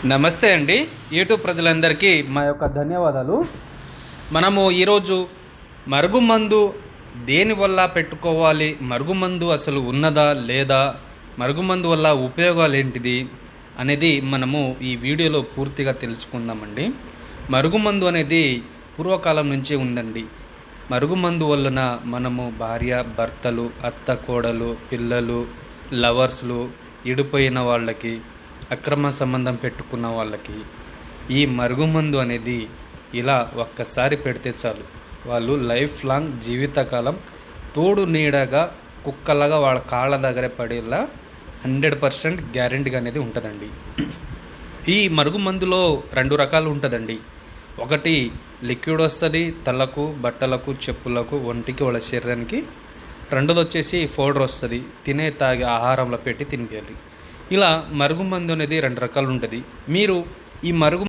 నమస్తే అండి. యూట్యూబ్ ప్రజలందరికీ మా యొక్క ధన్యవాదాలు. మనము ఈరోజు మరుగుమందు దేనివల్ల పెట్టుకోవాలి, మరుగుమందు అసలు ఉన్నదా లేదా, మరుగుమందు వల్ల ఉపయోగాలు ఏంటిది అనేది మనము ఈ వీడియోలో పూర్తిగా తెలుసుకుందామండి. మరుగుమందు అనేది పూర్వకాలం నుంచే ఉందండి. మరుగుమందు వలన మనము భార్య భర్తలు, అత్త కోడలు, పిల్లలు, లవర్స్లు, ఇడిపోయిన వాళ్ళకి, అక్రమ సంబంధం పెట్టుకున్న వాళ్ళకి ఈ మరుగుమందు అనేది ఇలా ఒక్కసారి పెడితే చాలు, వాళ్ళు లైఫ్ లాంగ్ జీవితకాలం తోడు నీడగా కుక్కలాగా వాళ్ళ కాళ్ళ దగ్గర పడేలా 100% గ్యారెంటీగా అనేది ఉంటుందండి. ఈ మరుగుమందులో 2 రకాలు ఉంటుందండి. ఒకటి లిక్విడ్ వస్తుంది, తలకు, బట్టలకు, చెప్పులకు, ఒంటికి, వాళ్ళ శరీరానికి. రెండోది వచ్చేసి పౌడర్ వస్తుంది, తాగే ఆహారంలో పెట్టి తినిపించాలి. ఇలా మరుగుమందు అనేది 2 రకాలు ఉంటుంది. మీరు ఈ